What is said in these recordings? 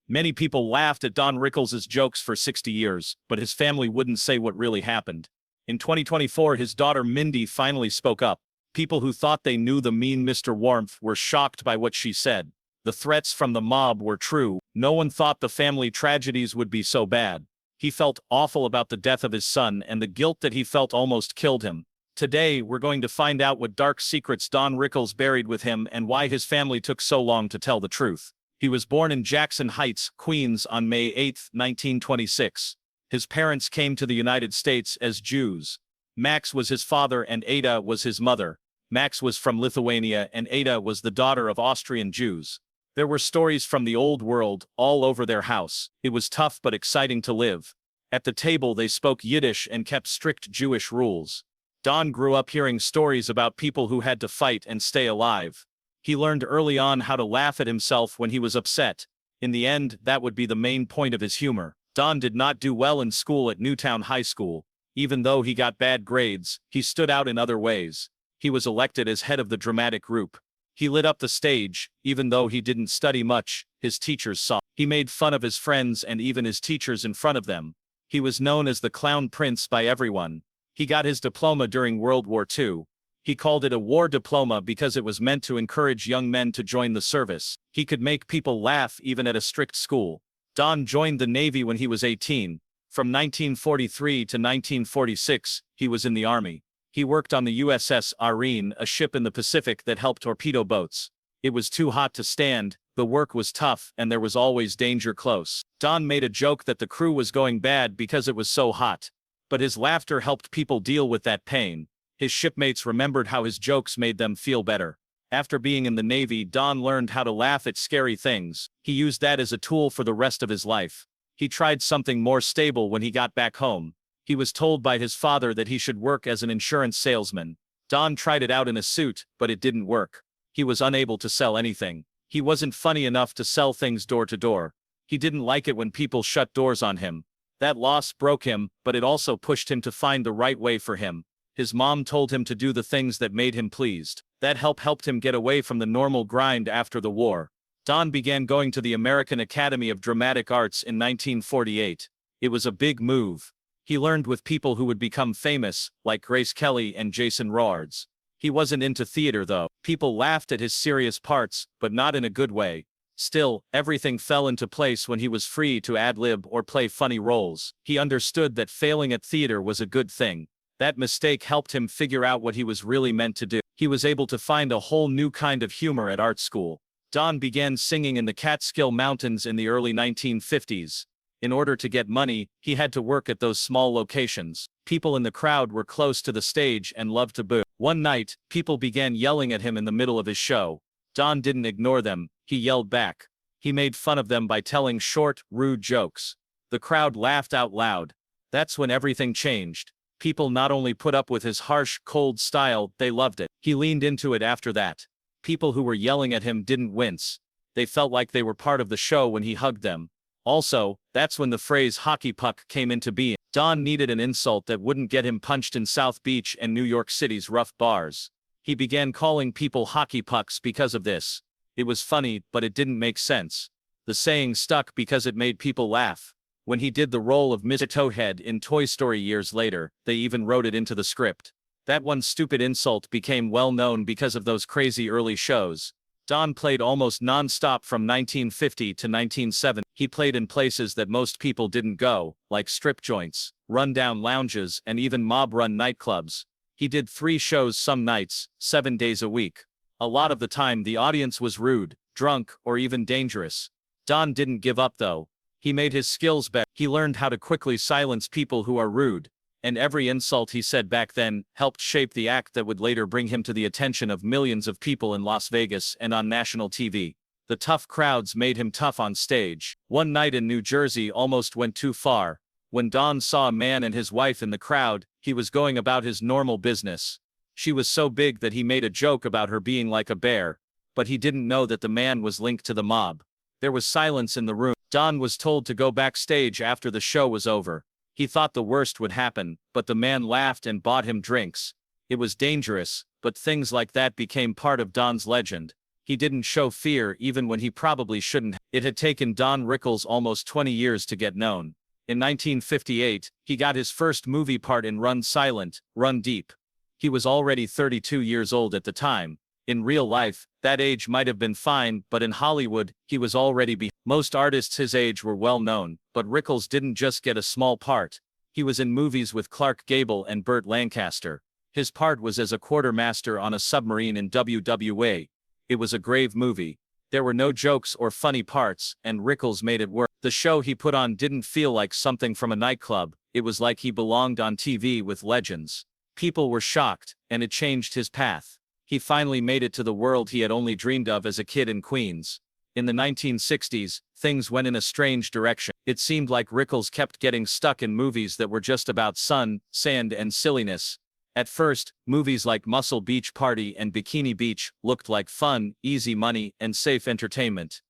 Many people laughed at Don Rickles' jokes for 60 years, but his family wouldn't say what really happened. In 2024, his daughter Mindy finally spoke up. People who thought they knew the mean Mr. Warmth were shocked by what she said. The threats from the mob were true. No one thought the family tragedies would be so bad. He felt awful about the death of his son, and the guilt that he felt almost killed him. Today, we're going to find out what dark secrets Don Rickles buried with him and why his family took so long to tell the truth. He was born in Jackson Heights, Queens on May 8, 1926. His parents came to the United States as Jews. Max was his father and Ada was his mother. Max was from Lithuania and Ada was the daughter of Austrian Jews. There were stories from the old world all over their house. It was tough but exciting to live. At the table they spoke Yiddish and kept strict Jewish rules. Don grew up hearing stories about people who had to fight and stay alive. He learned early on how to laugh at himself when he was upset. In the end, that would be the main point of his humor. Don did not do well in school at Newtown High School. Even though he got bad grades, he stood out in other ways. He was elected as head of the dramatic group. He lit up the stage, even though he didn't study much, his teachers saw. He made fun of his friends and even his teachers in front of them. He was known as the Clown Prince by everyone. He got his diploma during World War II. He called it a war diploma because it was meant to encourage young men to join the service. He could make people laugh even at a strict school. Don joined the Navy when he was 18. From 1943 to 1946, he was in the Army. He worked on the USS Irene, a ship in the Pacific that helped torpedo boats. It was too hot to stand, the work was tough, and there was always danger close. Don made a joke that the crew was going bad because it was so hot. But his laughter helped people deal with that pain. His shipmates remembered how his jokes made them feel better. After being in the Navy, Don learned how to laugh at scary things. He used that as a tool for the rest of his life. He tried something more stable when he got back home. He was told by his father that he should work as an insurance salesman. Don tried it out in a suit, but it didn't work. He was unable to sell anything. He wasn't funny enough to sell things door to door. He didn't like it when people shut doors on him. That loss broke him, but it also pushed him to find the right way for him. His mom told him to do the things that made him pleased. That helped him get away from the normal grind after the war. Don began going to the American Academy of Dramatic Arts in 1948. It was a big move. He learned with people who would become famous, like Grace Kelly and Jason Roards. He wasn't into theater though. People laughed at his serious parts, but not in a good way. Still, everything fell into place when he was free to ad-lib or play funny roles. He understood that failing at theater was a good thing. That mistake helped him figure out what he was really meant to do. He was able to find a whole new kind of humor at art school. Don began singing in the Catskill Mountains in the early 1950s. In order to get money, he had to work at those small locations. People in the crowd were close to the stage and loved to boo. One night, people began yelling at him in the middle of his show. Don didn't ignore them, he yelled back. He made fun of them by telling short, rude jokes. The crowd laughed out loud. That's when everything changed. People not only put up with his harsh, cold style, they loved it. He leaned into it after that. People who were yelling at him didn't wince. They felt like they were part of the show when he hugged them. Also, that's when the phrase hockey puck came into being. Don needed an insult that wouldn't get him punched in South Beach and New York City's rough bars. He began calling people hockey pucks because of this. It was funny, but it didn't make sense. The saying stuck because it made people laugh. When he did the role of Mr. Toadhead in Toy Story years later, they even wrote it into the script. That one stupid insult became well known because of those crazy early shows. Don played almost non-stop from 1950 to 1970. He played in places that most people didn't go, like strip joints, rundown lounges, and even mob-run nightclubs. He did 3 shows some nights, 7 days a week. A lot of the time the audience was rude, drunk, or even dangerous. Don didn't give up though. He made his skills better. He learned how to quickly silence people who are rude. And every insult he said back then helped shape the act that would later bring him to the attention of millions of people in Las Vegas and on national TV. The tough crowds made him tough on stage. One night in New Jersey almost went too far. When Don saw a man and his wife in the crowd, he was going about his normal business. She was so big that he made a joke about her being like a bear, but he didn't know that the man was linked to the mob. There was silence in the room. Don was told to go backstage after the show was over. He thought the worst would happen, but the man laughed and bought him drinks. It was dangerous, but things like that became part of Don's legend. He didn't show fear even when he probably shouldn't. It had taken Don Rickles almost 20 years to get known. In 1958, he got his first movie part in Run Silent, Run Deep. He was already 32 years old at the time. In real life, that age might have been fine, but in Hollywood, he was already Most artists his age were well known, but Rickles didn't just get a small part. He was in movies with Clark Gable and Burt Lancaster. His part was as a quartermaster on a submarine in WWA. It was a grave movie. There were no jokes or funny parts, and Rickles made it work. The show he put on didn't feel like something from a nightclub. It was like he belonged on TV with legends. People were shocked, and it changed his path. He finally made it to the world he had only dreamed of as a kid in Queens. In the 1960s, things went in a strange direction. It seemed like Rickles kept getting stuck in movies that were just about sun, sand, and silliness. At first, movies like Muscle Beach Party and Bikini Beach looked like fun, easy money, and safe entertainment.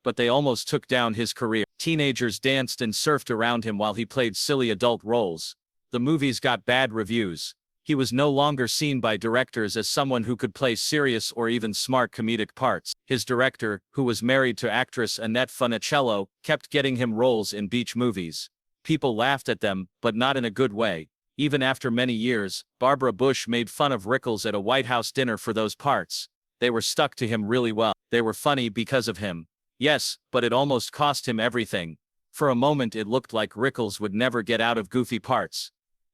But they almost took down his career. Teenagers danced and surfed around him while he played silly adult roles. The movies got bad reviews. He was no longer seen by directors as someone who could play serious or even smart comedic parts. His director, who was married to actress Annette Funicello, kept getting him roles in beach movies. People laughed at them, but not in a good way. Even after many years, Barbara Bush made fun of Rickles at a White House dinner for those parts. They were stuck to him really well. They were funny because of him. Yes, but it almost cost him everything. For a moment it looked like Rickles would never get out of goofy parts.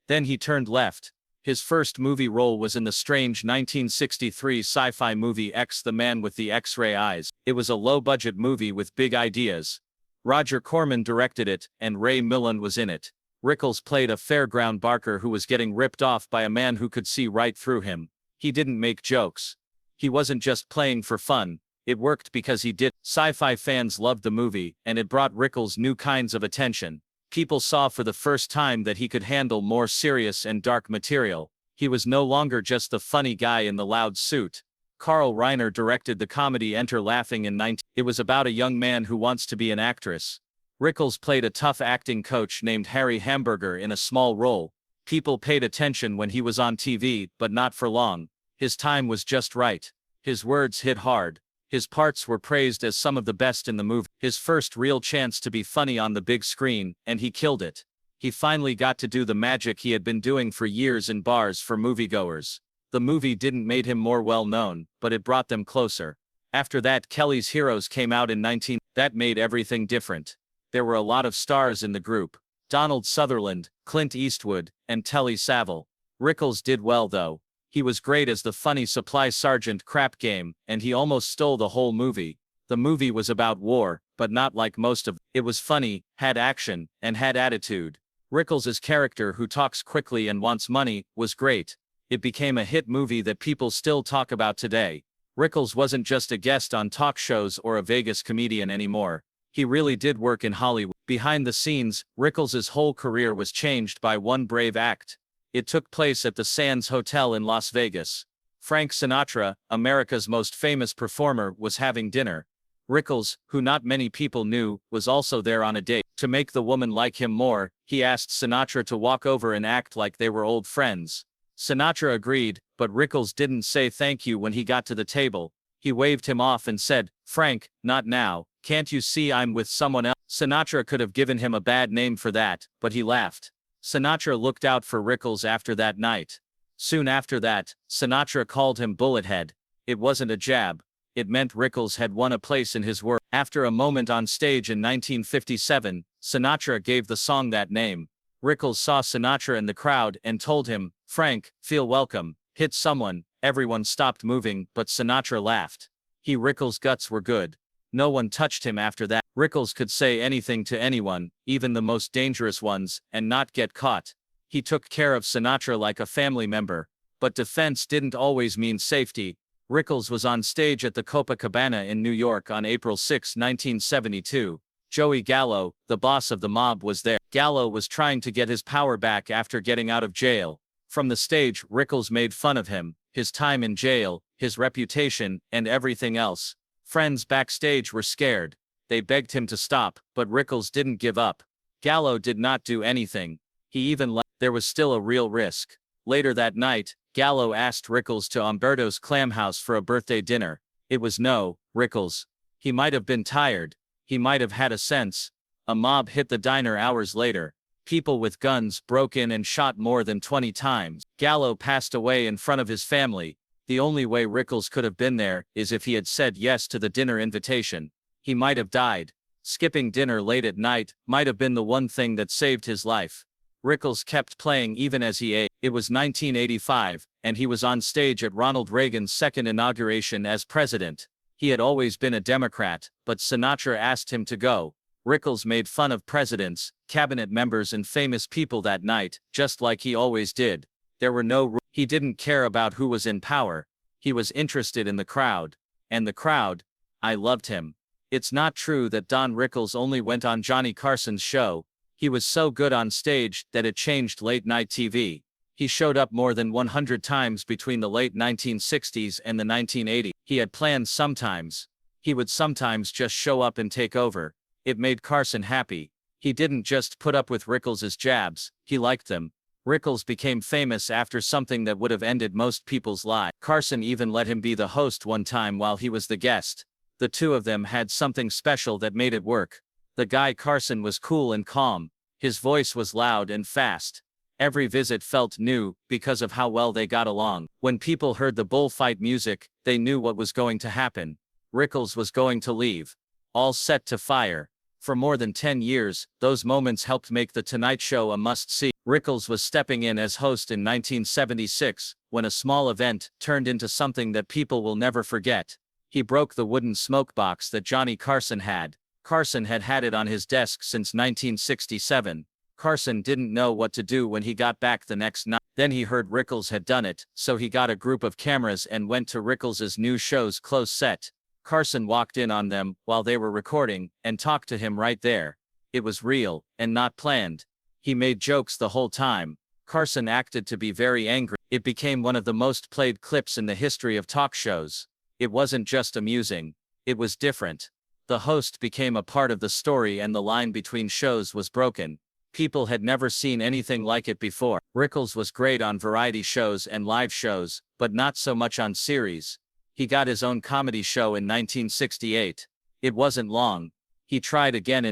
Then he turned left. His first movie role was in the strange 1963 sci-fi movie X, The Man with the X-Ray Eyes. It was a low-budget movie with big ideas. Roger Corman directed it, and Ray Milland was in it. Rickles played a fairground barker who was getting ripped off by a man who could see right through him. He didn't make jokes. He wasn't just playing for fun. It worked because he did. Sci-fi fans loved the movie, and it brought Rickles new kinds of attention. People saw for the first time that he could handle more serious and dark material. He was no longer just the funny guy in the loud suit. Carl Reiner directed the comedy Enter Laughing in 19. It was about a young man who wants to be an actress. Rickles played a tough acting coach named Harry Hamburger in a small role. People paid attention when he was on TV, but not for long. His time was just right. His words hit hard. His parts were praised as some of the best in the movie. His first real chance to be funny on the big screen, and he killed it. He finally got to do the magic he had been doing for years in bars for moviegoers. The movie didn't make him more well-known, but it brought them closer. After that, Kelly's Heroes came out in 19. That made everything different. There were a lot of stars in the group. Donald Sutherland, Clint Eastwood, and Telly Savalas. Rickles did well though. He was great as the funny supply sergeant crap game, and he almost stole the whole movie. The movie was about war, but not like most of. It was funny, had action, and had attitude. Rickles' character, who talks quickly and wants money, was great. It became a hit movie that people still talk about today. Rickles wasn't just a guest on talk shows or a Vegas comedian anymore. He really did work in Hollywood. Behind the scenes, Rickles' whole career was changed by one brave act. It took place at the Sands Hotel in Las Vegas. Frank Sinatra, America's most famous performer, was having dinner. Rickles, who not many people knew, was also there on a date. To make the woman like him more, he asked Sinatra to walk over and act like they were old friends. Sinatra agreed, but Rickles didn't say thank you when he got to the table. He waved him off and said, "Frank, not now. Can't you see I'm with someone else?" Sinatra could have given him a bad name for that, but he laughed. Sinatra looked out for Rickles after that night. Soon after that, Sinatra called him Bullethead. It wasn't a jab. It meant Rickles had won a place in his world. After a moment on stage in 1957, Sinatra gave the song that name. Rickles saw Sinatra in the crowd and told him, "Frank, feel welcome, hit someone." Everyone stopped moving, but Sinatra laughed. Rickles' guts were good. No one touched him after that. Rickles could say anything to anyone, even the most dangerous ones, and not get caught. He took care of Sinatra like a family member. But defense didn't always mean safety. Rickles was on stage at the Copacabana in New York on April 6, 1972. Joey Gallo, the boss of the mob, was there. Gallo was trying to get his power back after getting out of jail. From the stage, Rickles made fun of him, his time in jail, his reputation, and everything else. Friends backstage were scared. They begged him to stop, but Rickles didn't give up. Gallo did not do anything. He even left. There was still a real risk. Later that night, Gallo asked Rickles to Umberto's Clam House for a birthday dinner. It was no, Rickles. He might have been tired. He might have had a sense. A mob hit the diner hours later. People with guns broke in and shot more than 20 times. Gallo passed away in front of his family. The only way Rickles could have been there is if he had said yes to the dinner invitation. He might have died. Skipping dinner late at night might have been the one thing that saved his life. Rickles kept playing even as he ate. It was 1985, and he was on stage at Ronald Reagan's second inauguration as president. He had always been a Democrat, but Sinatra asked him to go. Rickles made fun of presidents, cabinet members and famous people that night, just like he always did. There were no rules. He didn't care about who was in power. He was interested in the crowd. And the crowd, I loved him. It's not true that Don Rickles only went on Johnny Carson's show. He was so good on stage that it changed late-night TV. He showed up more than 100 times between the late 1960s and the 1980s. He had plans sometimes. He would sometimes just show up and take over. It made Carson happy. He didn't just put up with Rickles' jabs, he liked them. Rickles became famous after something that would have ended most people's lives. Carson even let him be the host one time while he was the guest. The two of them had something special that made it work. The guy Carson was cool and calm. His voice was loud and fast. Every visit felt new, because of how well they got along. When people heard the bullfight music, they knew what was going to happen. Rickles was going to leave. All set to fire. For more than 10 years, those moments helped make The Tonight Show a must-see. Rickles was stepping in as host in 1976, when a small event turned into something that people will never forget. He broke the wooden smoke box that Johnny Carson had. Carson had had it on his desk since 1967. Carson didn't know what to do when he got back the next night. Then he heard Rickles had done it, so he got a group of cameras and went to Rickles' new show's close set. Carson walked in on them while they were recording and talked to him right there. It was real and not planned. He made jokes the whole time. Carson acted to be very angry. It became one of the most played clips in the history of talk shows. It wasn't just amusing. It was different. The host became a part of the story and the line between shows was broken. People had never seen anything like it before. Rickles was great on variety shows and live shows, but not so much on series. He got his own comedy show in 1968. It wasn't long. He tried again in